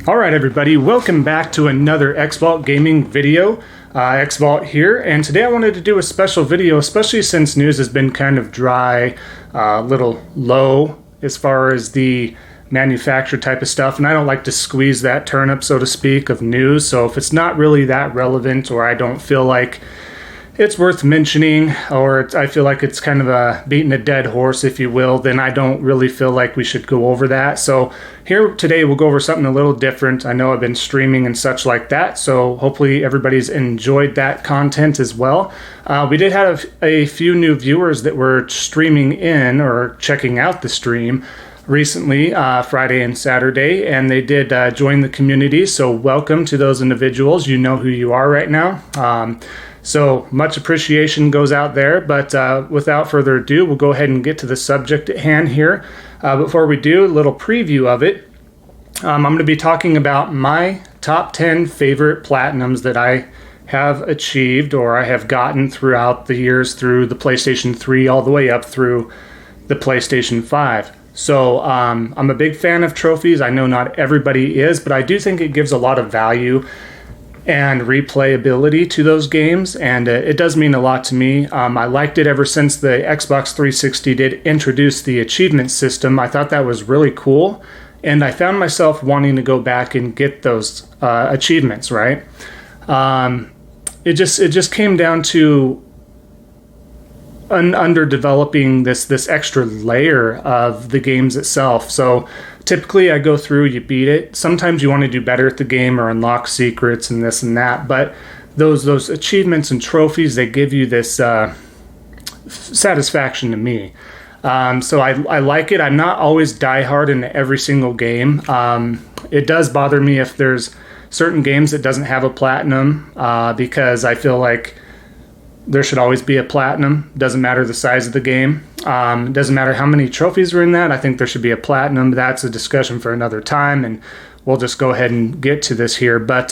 Alright everybody, welcome back to another Xvault gaming video. Xvault here, and today I wanted to do a special video, especially since news has been kind of dry, a little low as far as the manufacturer type of stuff, and I don't like to squeeze that turnip, so to speak, of news. So if it's not really that relevant, or I don't feel like it's worth mentioning, or I feel like it's kind of beating a dead horse, if you will, then I don't really feel like we should go over that. So here today we'll go over something a little different. I know I've been streaming and such like that, so hopefully everybody's enjoyed that content as well. We did have a few new viewers that were streaming in or checking out the stream recently, Friday and Saturday, and they did join the community, so welcome to those individuals. You know who you are right now. So much appreciation goes out there, but without further ado, we'll go ahead and get to the subject at hand here. Before we do, a little preview of it. I'm going to be talking about my top 10 favorite platinums that I have achieved or I have gotten throughout the years through the PlayStation 3 all the way up through the PlayStation 5. So I'm a big fan of trophies. I know not everybody is, but I do think it gives a lot of value and replayability to those games, and it does mean a lot to me. I liked it ever since the Xbox 360 did introduce the achievement system. I thought that was really cool, and I found myself wanting to go back and get those achievements, right? It just came down to underdeveloping this extra layer of the games itself. So typically I go through, you beat it. Sometimes you want to do better at the game or unlock secrets and this and that, but those achievements and trophies, they give you this satisfaction to me. So I like it. I'm not always diehard in every single game. It does bother me if there's certain games that doesn't have a platinum, because I feel like there should always be a platinum. Doesn't matter the size of the game. Doesn't matter how many trophies are in that. I think there should be a platinum. That's a discussion for another time, and we'll just go ahead and get to this here. But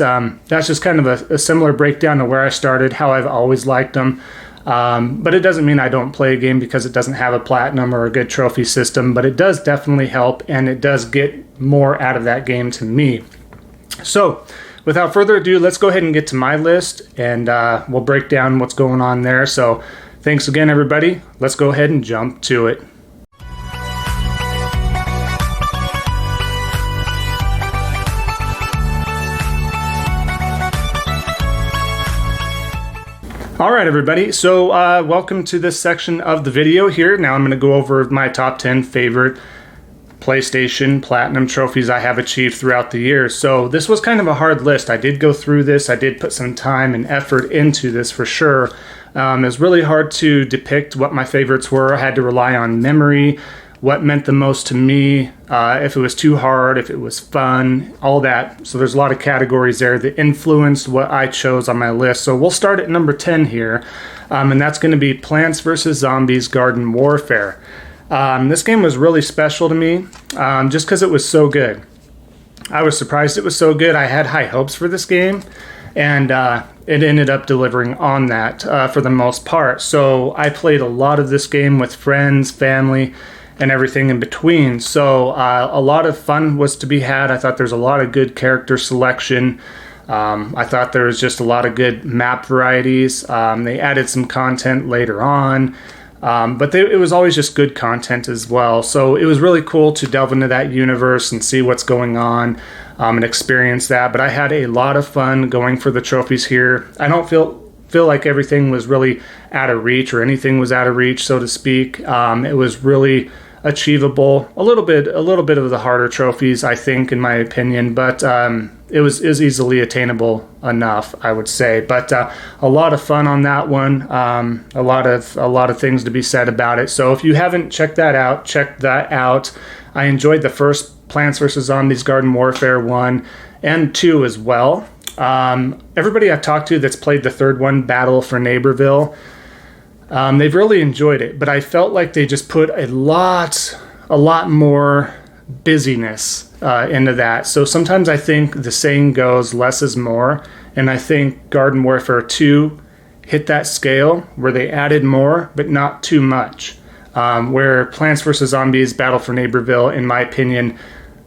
that's just kind of a similar breakdown of where I started, how I've always liked them. But it doesn't mean I don't play a game because it doesn't have a platinum or a good trophy system, but it does definitely help, and it does get more out of that game to me. So without further ado, let's go ahead and get to my list, and we'll break down what's going on there. So thanks again, everybody. Let's go ahead and jump to it. All right, everybody. So welcome to this section of the video here. Now I'm going to go over my top 10 favorite PlayStation Platinum trophies I have achieved throughout the years. So this was kind of a hard list. I did go through this. I did put some time and effort into this for sure. It was really hard to depict what my favorites were. I had to rely on memory, what meant the most to me, if it was too hard, if it was fun, all that. So there's a lot of categories there that influenced what I chose on my list. So we'll start at number 10 here, and that's going to be Plants vs. Zombies Garden Warfare. This game was really special to me, just because it was so good. I was surprised it was so good. I had high hopes for this game, and it ended up delivering on that for the most part. So I played a lot of this game with friends, family, and everything in between. So a lot of fun was to be had. I thought there's a lot of good character selection. I thought there was just a lot of good map varieties. They added some content later on. But it was always just good content as well. So it was really cool to delve into that universe and see what's going on, and experience that. But I had a lot of fun going for the trophies here. I don't feel like everything was really out of reach, or anything was out of reach, so to speak. It was really achievable. A little bit of the harder trophies, I think, in my opinion, but it was easily attainable enough, I would say. But a lot of fun on that one. A lot of things to be said about it. So if you haven't checked that out, check that out. I enjoyed the first Plants vs. Zombies Garden Warfare 1 and 2 as well. Everybody I've talked to that's played the third one, Battle for Neighborville, they've really enjoyed it, but I felt like they just put a lot more busyness into that. So sometimes I think the saying goes, less is more, and I think Garden Warfare 2 hit that scale where they added more, but not too much. Where Plants vs. Zombies Battle for Neighborville, in my opinion,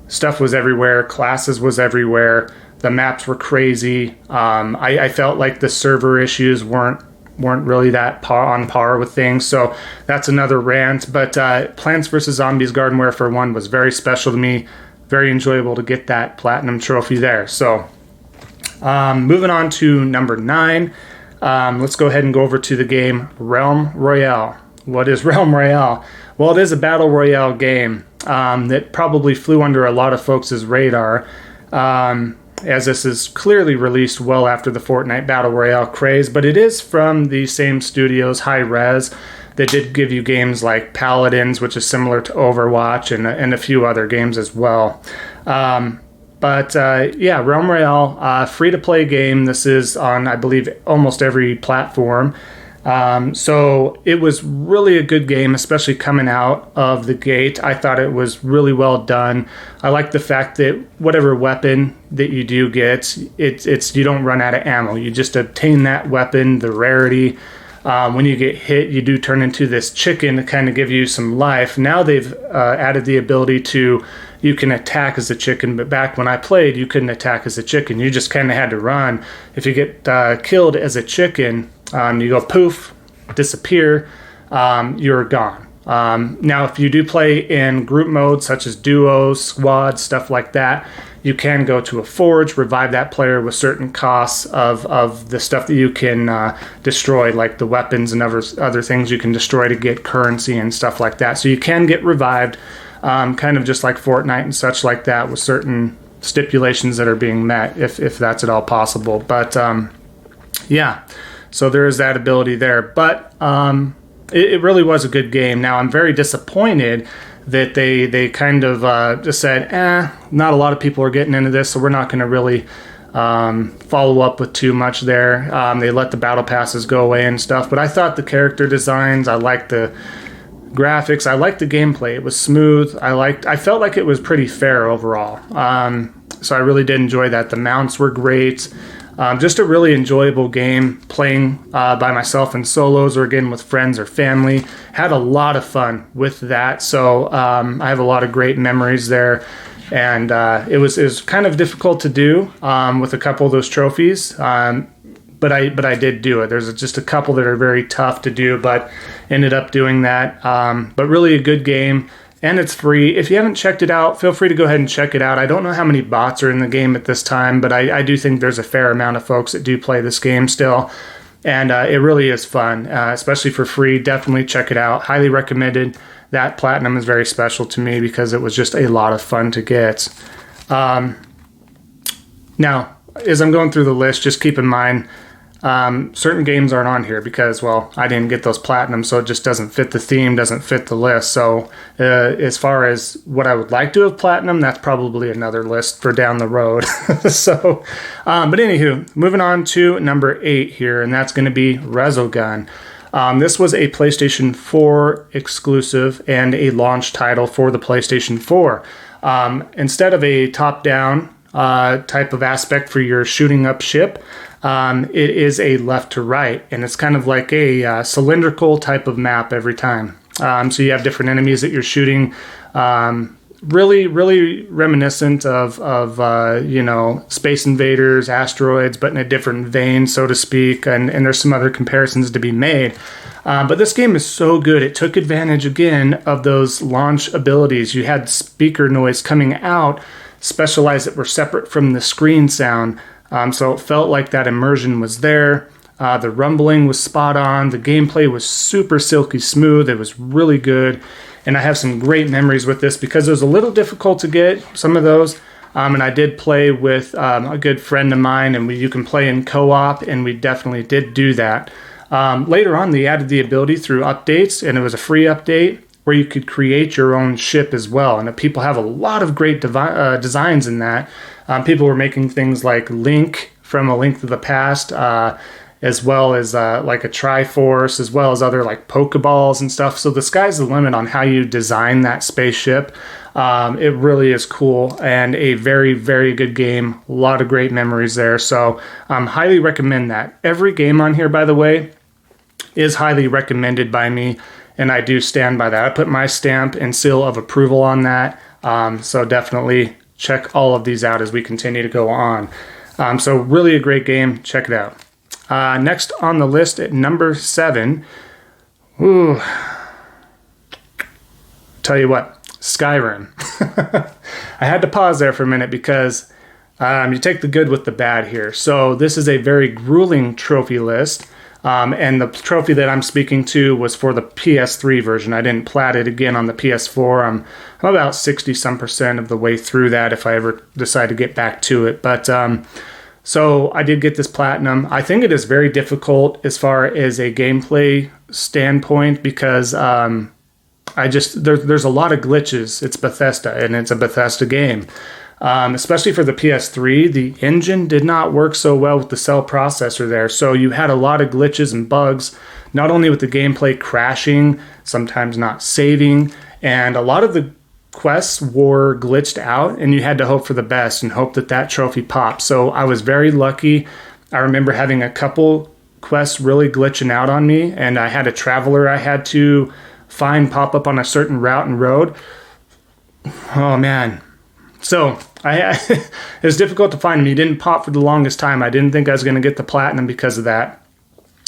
stuff was everywhere, classes was everywhere, the maps were crazy. I felt like the server issues weren't really that on par with things, so that's another rant. But Plants vs. Zombies Garden Warfare 1 was very special to me, very enjoyable to get that platinum trophy there. So moving on to number 9, let's go ahead and go over to the game Realm Royale. What is Realm Royale? Well, it is a battle royale game that probably flew under a lot of folks' radar, as this is clearly released well after the Fortnite Battle Royale craze, but it is from the same studios, Hi-Rez. They did give you games like Paladins, which is similar to Overwatch, and a few other games as well. But Realm Royale, free-to-play game. This is on, I believe, almost every platform. So it was really a good game, especially coming out of the gate. I thought it was really well done. I like the fact that whatever weapon that you do get, it's you don't run out of ammo. You just obtain that weapon, the rarity. When you get hit, you do turn into this chicken to kind of give you some life. Now they've added the ability to, you can attack as a chicken, but back when I played, you couldn't attack as a chicken. You just kind of had to run. If you get killed as a chicken, you go poof, disappear, you're gone. Now, if you do play in group mode, such as duos, squads, stuff like that, you can go to a forge, revive that player with certain costs of the stuff that you can destroy, like the weapons and other things you can destroy to get currency and stuff like that. So you can get revived, kind of just like Fortnite and such like that, with certain stipulations that are being met, if that's at all possible. But so there is that ability there. But it really was a good game. Now, I'm very disappointed that they kind of just said, not a lot of people are getting into this, so we're not going to really follow up with too much there. They let the battle passes go away and stuff. But I thought the character designs, I liked the graphics, I liked the gameplay. It was smooth. I felt like it was pretty fair overall. So I really did enjoy that. The mounts were great. Just a really enjoyable game, playing by myself in solos or again with friends or family. Had a lot of fun with that, so I have a lot of great memories there. And it was kind of difficult to do with a couple of those trophies, but I did do it. There's just a couple that are very tough to do, but ended up doing that. But really a good game. And it's free. If you haven't checked it out, feel free to go ahead and check it out. I don't know how many bots are in the game at this time, but I do think there's a fair amount of folks that do play this game still. And it really is fun, especially for free. Definitely check it out. Highly recommended. That platinum is very special to me because it was just a lot of fun to get. Now, as I'm going through the list, just keep in mind, certain games aren't on here because, well, I didn't get those platinum, so it just doesn't fit the theme, doesn't fit the list. So as far as what I would like to have platinum, that's probably another list for down the road. So, but anywho, moving on to number 8 here, and that's going to be Resogun. This was a PlayStation 4 exclusive and a launch title for the PlayStation 4. Instead of a top-down type of aspect for your shooting up ship, it is a left to right, and it's kind of like a cylindrical type of map every time. So you have different enemies that you're shooting. Really, really reminiscent of Space Invaders, Asteroids, but in a different vein, so to speak. And there's some other comparisons to be made. But this game is so good. It took advantage again of those launch abilities. You had speaker noise coming out, specialized that were separate from the screen sound. So it felt like that immersion was there. The rumbling was spot on. The gameplay was super silky smooth. It was really good. And I have some great memories with this because it was a little difficult to get some of those. And I did play with a good friend of mine, and you can play in co-op, and we definitely did do that. Later on, they added the ability through updates, and it was a free update where you could create your own ship as well. And people have a lot of great designs in that. People were making things like Link from A Link to the Past, as well as like a Triforce, as well as other like Pokeballs and stuff. So the sky's the limit on how you design that spaceship. It really is cool and a very, very good game. A lot of great memories there. So highly recommend that. Every game on here, by the way, is highly recommended by me, and I do stand by that. I put my stamp and seal of approval on that. So definitely check all of these out as we continue to go on. So really a great game. Check it out. Next on the list at number 7. Ooh. Tell you what, Skyrim. I had to pause there for a minute because you take the good with the bad here. So this is a very grueling trophy list. And the trophy that I'm speaking to was for the PS3 version. I didn't plat it again on the PS4. I'm about 60-some% of the way through that if I ever decide to get back to it. But so I did get this platinum. I think it is very difficult as far as a gameplay standpoint because there's a lot of glitches. It's Bethesda, and it's a Bethesda game. Especially for the PS3, the engine did not work so well with the cell processor there. So you had a lot of glitches and bugs, not only with the gameplay crashing, sometimes not saving, and a lot of the quests were glitched out, and you had to hope for the best and hope that that trophy popped. So I was very lucky. I remember having a couple quests really glitching out on me, and I had a traveler I had to find pop up on a certain route and road. Oh, man. So it was difficult to find him. He didn't pop for the longest time. I didn't think I was going to get the platinum because of that.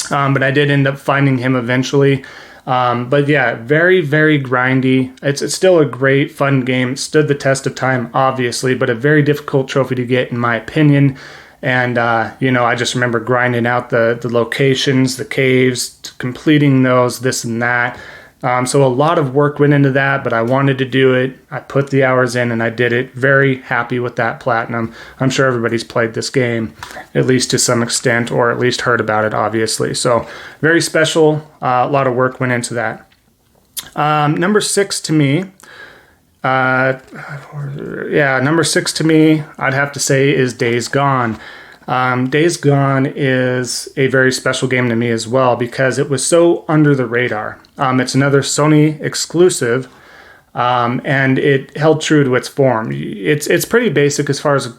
But I did end up finding him eventually. But yeah, very, very grindy. It's still a great, fun game. It stood the test of time, obviously, but a very difficult trophy to get, in my opinion. And, I just remember grinding out the locations, the caves, completing those, this and that. So a lot of work went into that, but I wanted to do it. I put the hours in and I did it. Very happy with that platinum. I'm sure everybody's played this game, at least to some extent, or at least heard about it, obviously. So very special. A lot of work went into that. Number 6 to me. Number 6 to me, I'd have to say, is Days Gone. Days Gone is a very special game to me as well because it was so under the radar. It's another Sony exclusive, and it held true to its form. It's pretty basic as far as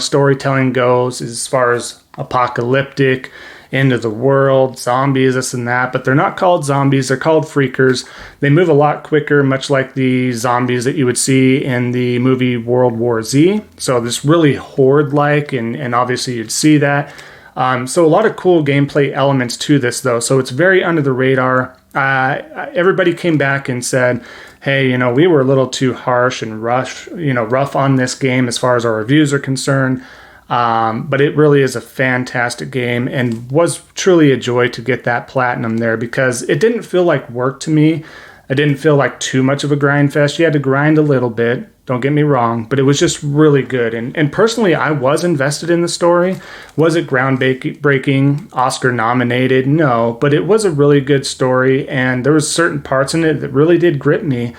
storytelling goes, as far as apocalyptic, end of the world, zombies, this and that, but they're not called zombies, they're called freakers. They move a lot quicker, much like the zombies that you would see in the movie World War Z. So this really horde-like, and obviously you'd see that. So a lot of cool gameplay elements to this, though. So it's very under the radar. Everybody came back and said, hey, we were a little too harsh and rough on this game as far as our reviews are concerned. But it really is a fantastic game and was truly a joy to get that platinum there because it didn't feel like work to me. It didn't feel like too much of a grind fest. You had to grind a little bit, don't get me wrong, but it was just really good. And personally, I was invested in the story. Was it groundbreaking, Oscar nominated? No, but it was a really good story, and there was certain parts in it that really did grip me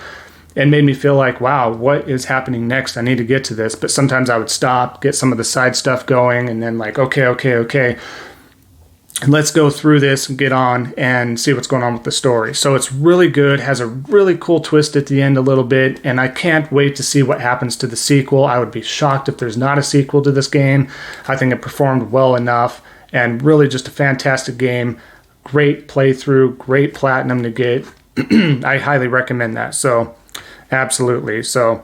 and made me feel like, wow, what is happening next? I need to get to this. But sometimes I would stop, get some of the side stuff going, and then like, okay. Let's go through this and get on and see what's going on with the story. So it's really good, has a really cool twist at the end a little bit, and I can't wait to see what happens to the sequel. I would be shocked if there's not a sequel to this game. I think it performed well enough, and really just a fantastic game. Great playthrough, great platinum to get. I highly recommend that. So absolutely. So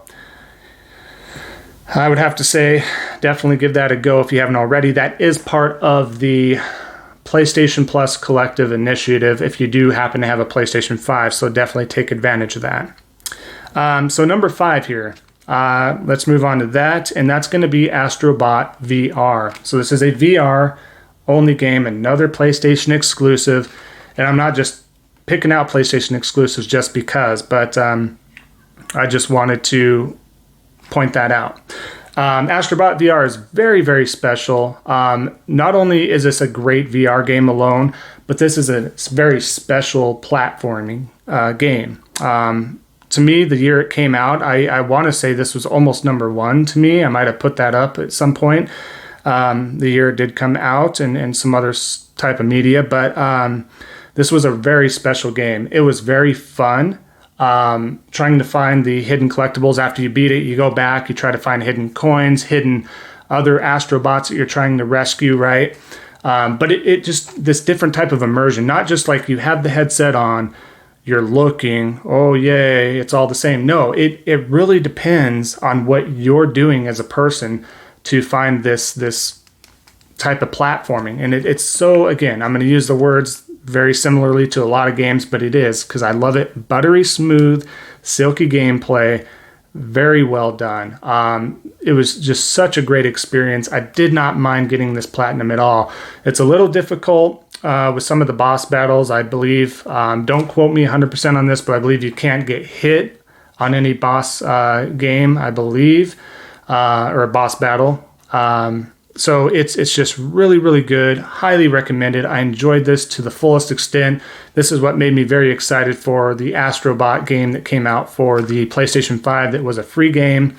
I would have to say, definitely give that a go if you haven't already. That is part of the PlayStation Plus Collective Initiative if you do happen to have a PlayStation 5, so definitely take advantage of that. So number 5 here, let's move on to that, and that's going to be Astrobot VR. So this is a VR-only game, another PlayStation exclusive, and I'm not just picking out PlayStation exclusives just because, but I just wanted to point that out. Astrobot VR is very, very special. Not only is this a great VR game alone, but this is a very special platforming game. To me, the year it came out, I want to say this was almost number 1 to me. I might have put that up at some point. The year it did come out and some other type of media, but this was a very special game. It was very fun. Trying to find the hidden collectibles. After you beat it, you go back, you try to find hidden coins, hidden other astrobots that you're trying to rescue, right? But it just, this different type of immersion, not just like you have the headset on, you're looking, oh yay, it's all the same. No, it really depends on what you're doing as a person to find this type of platforming. And it's so, again, I'm going to use the words very similarly to a lot of games, but it is, because I love it. Buttery smooth, silky gameplay, very well done. It was just such a great experience. I did not mind getting this platinum at all. It's a little difficult with some of the boss battles, I believe. Don't quote me 100% on this, but I believe you can't get hit on any boss game, I believe, or a boss battle. So it's just really, really good. Highly recommended. I enjoyed this to the fullest extent. This is what made me very excited for the Astrobot game that came out for the PlayStation 5 that was a free game,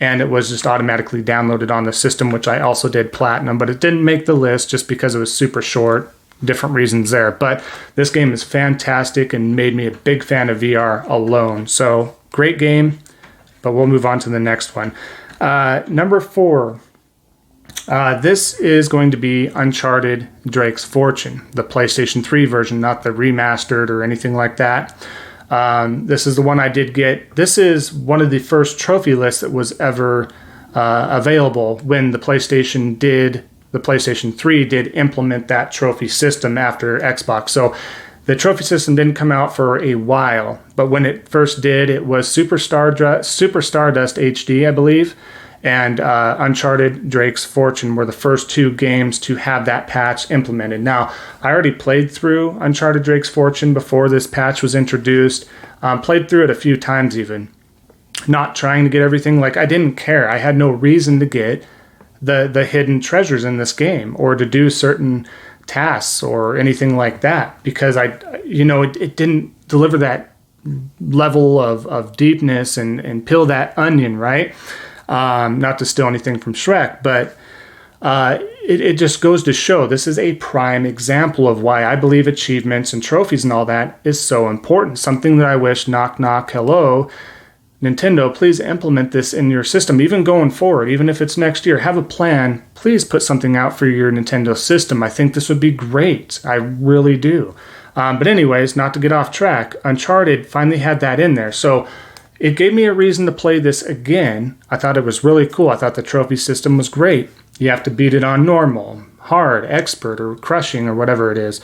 and it was just automatically downloaded on the system, which I also did platinum, but it didn't make the list just because it was super short. Different reasons there. But this game is fantastic and made me a big fan of VR alone. So great game, but we'll move on to the next one. Number 4. This is going to be Uncharted Drake's Fortune, the PlayStation 3 version, not the remastered or anything like that. This is the one I did get. This is one of the first trophy lists that was ever available when the PlayStation 3 did implement that trophy system after Xbox. So the trophy system didn't come out for a while, but when it first did, it was Super Stardust HD, I believe, and Uncharted Drake's Fortune were the first 2 games to have that patch implemented. Now, I already played through Uncharted Drake's Fortune before this patch was introduced, played through it a few times even, not trying to get everything. Like, I didn't care. I had no reason to get the hidden treasures in this game or to do certain tasks or anything like that, because it didn't deliver that level of deepness and peel that onion, right? Not to steal anything from Shrek, but it just goes to show this is a prime example of why I believe achievements and trophies and all that is so important. Something that I wish, knock, knock, hello, Nintendo, please implement this in your system, even going forward, even if it's next year. Have a plan. Please put something out for your Nintendo system. I think this would be great. I really do. But anyways, not to get off track, Uncharted finally had that in there. So it gave me a reason to play this again. I thought it was really cool. I thought the trophy system was great. You have to beat it on normal, hard, expert, or crushing, or whatever it is.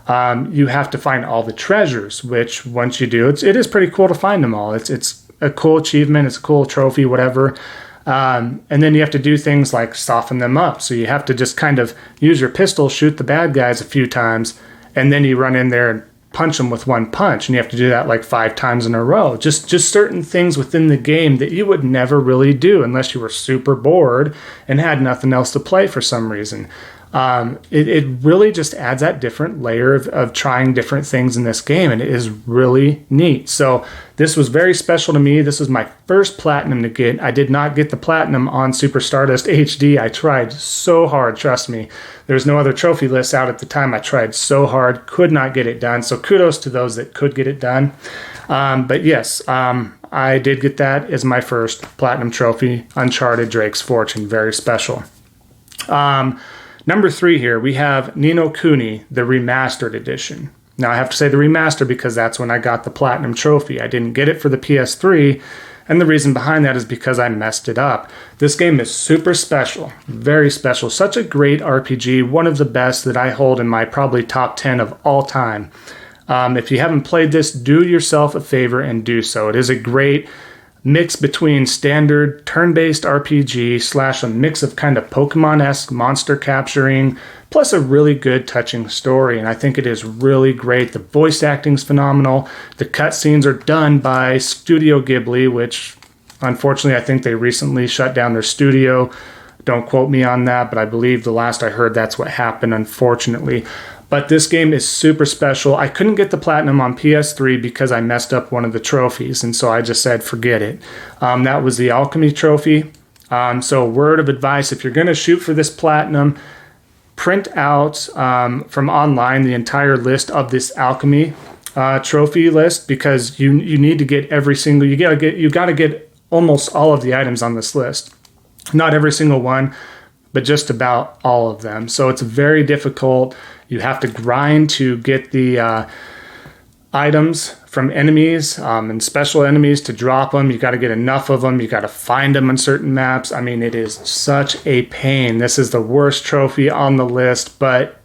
You have to find all the treasures, which once you do, it is pretty cool to find them all. It's a cool achievement, it's a cool trophy, whatever. And then you have to do things like soften them up. So you have to just kind of use your pistol, shoot the bad guys a few times, and then you run in there and punch them with one punch. And you have to do that like 5 times in a row. Just certain things within the game that you would never really do unless you were super bored and had nothing else to play for some reason. It really just adds that different layer of trying different things in this game, and it is really neat. So this was very special to me. This was my first platinum to get. I did not get the platinum on Super Stardust HD. I tried so hard, trust me. There was no other trophy lists out at the time. I tried so hard, could not get it done. So kudos to those that could get it done. But yes, I did get that as my first platinum trophy, Uncharted Drake's Fortune. Very special. Number 3 here, we have Ni no Kuni, the remastered edition. Now, I have to say the remaster because that's when I got the platinum trophy. I didn't get it for the PS3, and the reason behind that is because I messed it up. This game is super special, very special. Such a great RPG, one of the best that I hold in my probably top 10 of all time. If you haven't played this, do yourself a favor and do so. It is a great mix between standard turn-based RPG / a mix of kind of Pokemon-esque monster capturing, plus a really good touching story. And I think it is really great. The voice acting's phenomenal. The cutscenes are done by Studio Ghibli, which unfortunately I think they recently shut down their studio. Don't quote me on that, but I believe the last I heard that's what happened, unfortunately. But this game is super special. I couldn't get the platinum on PS3 because I messed up one of the trophies, and so I just said, forget it. That was the Alchemy trophy. So word of advice, if you're going to shoot for this platinum, print out from online the entire list of this Alchemy trophy list, because you need to get every single, you got to get almost all of the items on this list. Not every single one, but just about all of them. So it's very difficult. You have to grind to get the items from enemies and special enemies to drop them. You got to get enough of them. You got to find them on certain maps. I mean, it is such a pain. This is the worst trophy on the list, but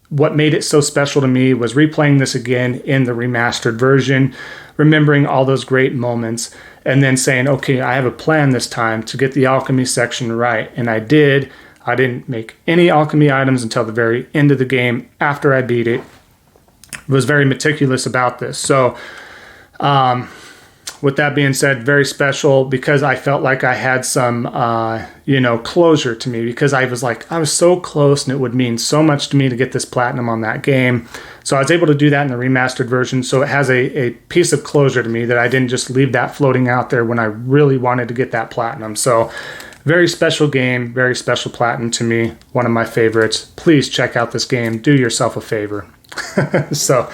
what made it so special to me was replaying this again in the remastered version, remembering all those great moments, and then saying, okay, I have a plan this time to get the alchemy section right. And I did. I didn't make any alchemy items until the very end of the game after I beat it. Was very meticulous about this. So with that being said, very special because I felt like I had some, closure to me, because I was so close and it would mean so much to me to get this platinum on that game. So I was able to do that in the remastered version. So it has a piece of closure to me that I didn't just leave that floating out there when I really wanted to get that platinum. So very special game, very special platinum to me. One of my favorites. Please check out this game. Do yourself a favor. So,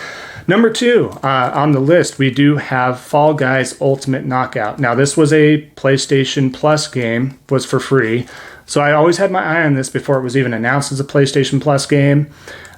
number 2 on the list, we do have Fall Guys Ultimate Knockout. Now, this was a PlayStation Plus game, was for free. So I always had my eye on this before it was even announced as a PlayStation Plus game.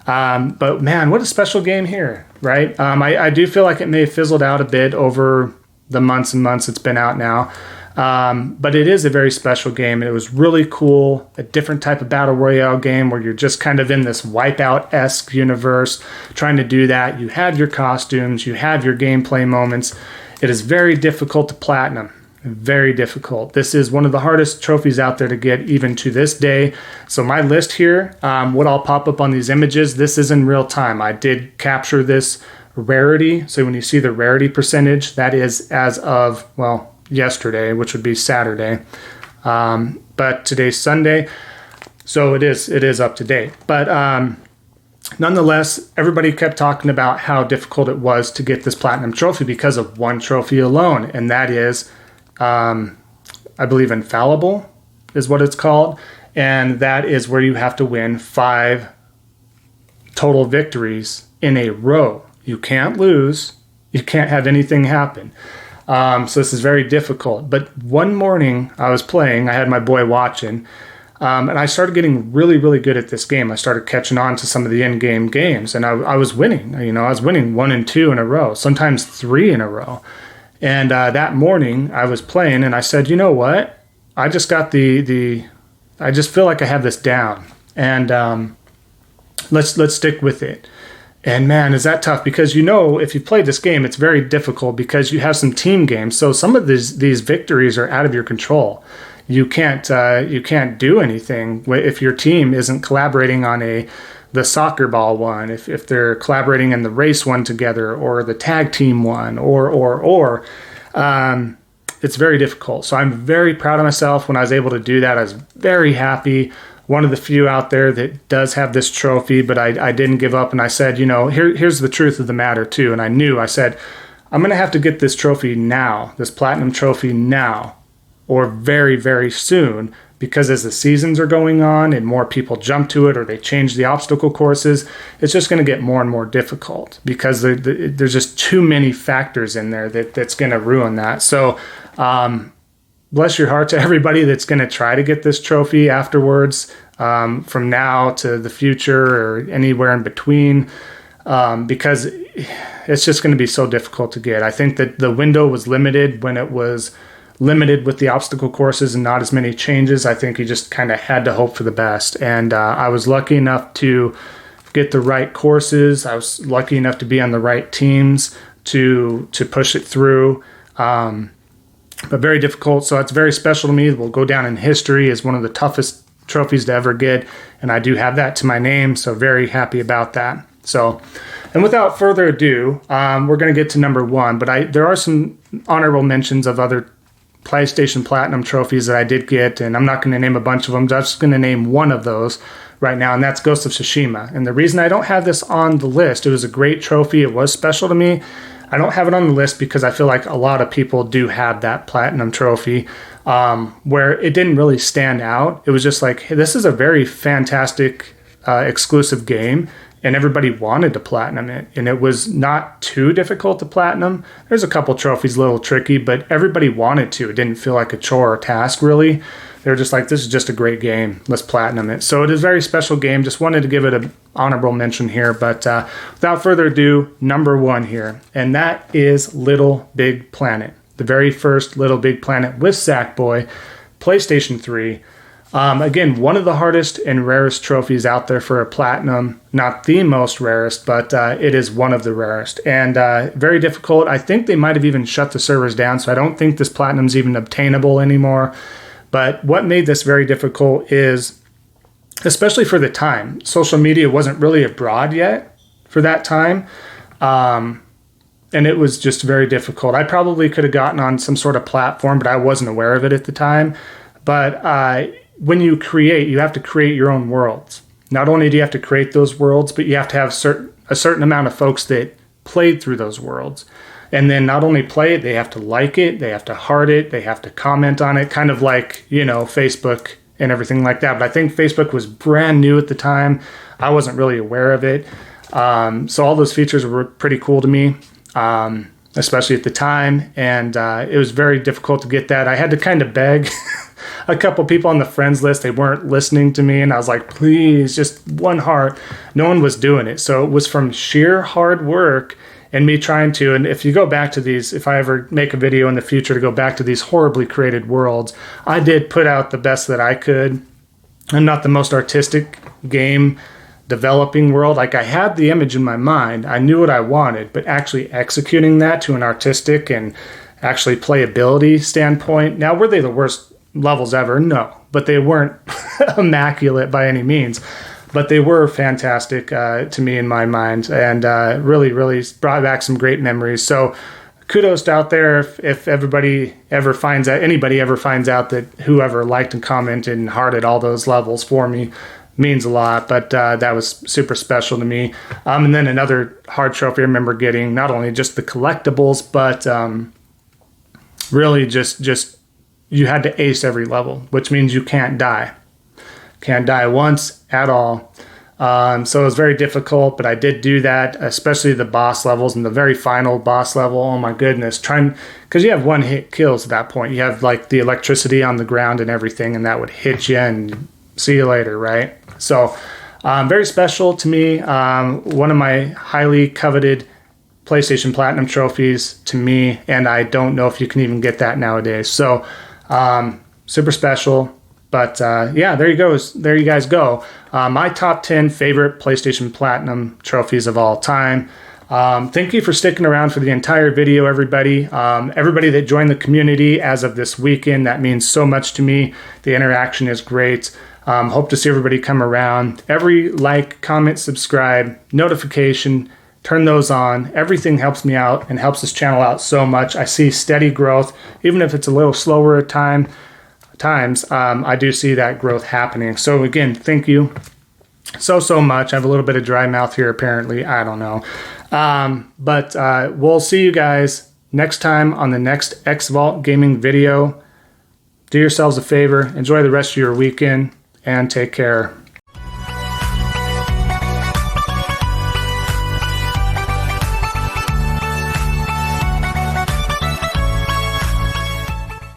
But man, what a special game here, right? I do feel like it may have fizzled out a bit over the months and months it's been out now. But it is a very special game. It was really cool, a different type of battle royale game where you're just kind of in this Wipeout-esque universe trying to do that. You have your costumes, you have your gameplay moments. It is very difficult to platinum, very difficult. This is one of the hardest trophies out there to get even to this day. So my list here, what I'll pop up on these images, this is in real time. I did capture this rarity. So when you see the rarity percentage, that is as of, yesterday, which would be Saturday, but today's Sunday, so it is up to date. But nonetheless, everybody kept talking about how difficult it was to get this platinum trophy because of one trophy alone, and that is, I believe, Infallible is what it's called, and that is where you have to win 5 total victories in a row. You can't lose. You can't have anything happen. So this is very difficult. But one morning I was playing, I had my boy watching, and I started getting really, really good at this game. I started catching on to some of the in-game games, and I was winning. I was winning 1 and 2 in a row, sometimes 3 in a row. And that morning I was playing, and I said, you know what? I just got I just feel like I have this down, and let's stick with it. And man, is that tough, because if you play this game, it's very difficult because you have some team games. So some of these victories are out of your control. You can't do anything if your team isn't collaborating on the soccer ball one, if they're collaborating in the race one together, or the tag team one, or it's very difficult. So I'm very proud of myself when I was able to do that. I was very happy. One of the few out there that does have this trophy, but I didn't give up, and I said, here's the truth of the matter too. And I said, I'm going to have to get this trophy now, this platinum trophy now, or very, very soon, because as the seasons are going on and more people jump to it or they change the obstacle courses, it's just going to get more and more difficult because there's just too many factors in there that's going to ruin that. So, bless your heart to everybody that's going to try to get this trophy afterwards, from now to the future or anywhere in between, because it's just going to be so difficult to get. I think that the window was limited when it was limited with the obstacle courses and not as many changes. I think you just kind of had to hope for the best. And I was lucky enough to get the right courses. I was lucky enough to be on the right teams to push it through. But very difficult. So it's very special to me. It will go down in history as one of the toughest trophies to ever get. And I do have that to my name. So very happy about that. So, and without further ado, we're going to get to number 1. But there are some honorable mentions of other PlayStation Platinum trophies that I did get. And I'm not going to name a bunch of them. I'm just going to name one of those right now. And that's Ghost of Tsushima. And the reason I don't have this on the list, it was a great trophy. It was special to me. I don't have it on the list because I feel like a lot of people do have that platinum trophy, where it didn't really stand out. It was just like, hey, this is a very fantastic exclusive game, and everybody wanted to platinum it. And it was not too difficult to platinum. There's a couple trophies a little tricky, but everybody wanted to. It didn't feel like a chore or task, really. they were just like, this is just a great game. Let's platinum it. So it is a very special game. Just wanted to give it an honorable mention here. But without further ado, number 1 here. And that is Little Big Planet. The very first Little Big Planet with Sackboy, PlayStation 3. Again, one of the hardest and rarest trophies out there for a platinum. Not the most rarest, but it is one of the rarest. And very difficult. I think they might have even shut the servers down, so I don't think this platinum's even obtainable anymore. But what made this very difficult is, especially for the time, social media wasn't really abroad yet for that time. And it was just very difficult. I probably could have gotten on some sort of platform, but I wasn't aware of it at the time. But when you create, you have to create your own worlds. Not only do you have to create those worlds, but you have to have a certain amount of folks that played through those worlds. And then not only play it, they have to like it, they have to heart it, they have to comment on it, kind of like, Facebook and everything like that. But I think Facebook was brand new at the time. I wasn't really aware of it. So all those features were pretty cool to me, especially at the time. And it was very difficult to get that. I had to kind of beg a couple people on the friends list. They weren't listening to me. And I was like, please, just one heart. No one was doing it. So it was from sheer hard work and me trying to, and if you go back to these, if I ever make a video in the future to go back to these horribly created worlds, I did put out the best that I could. I'm not the most artistic game developing world. Like, I had the image in my mind, I knew what I wanted, but actually executing that to an artistic and actually playability standpoint. Now, were they the worst levels ever? No, but they weren't immaculate by any means. But they were fantastic to me in my mind, and really, really brought back some great memories. So kudos to out there if everybody ever finds out, anybody ever finds out that whoever liked and commented and hearted all those levels for me means a lot. But that was super special to me. And then another hard trophy I remember getting, not only just the collectibles, but really just you had to ace every level, which means you can't die. Can't die once at all. So it was very difficult, but I did do that, especially the boss levels and the very final boss level. Oh my goodness. Because you have one hit kills at that point. You have like the electricity on the ground and everything, and that would hit you and see you later, right? So very special to me. One of my highly coveted PlayStation Platinum trophies to me, and I don't know if you can even get that nowadays. So super special. But yeah, there you guys go. My top 10 favorite PlayStation Platinum trophies of all time. Thank you for sticking around for the entire video, everybody. Everybody that joined the community as of this weekend, that means so much to me. The interaction is great. Hope to see everybody come around. Every like, comment, subscribe, notification, turn those on. Everything helps me out and helps this channel out so much. I see steady growth, even if it's a little slower at times. I do see that growth happening. So again, thank you so much. I have a little bit of dry mouth here, apparently. I don't know. But we'll see you guys next time on the next Xvault gaming video. Do yourselves a favor. Enjoy the rest of your weekend and take care.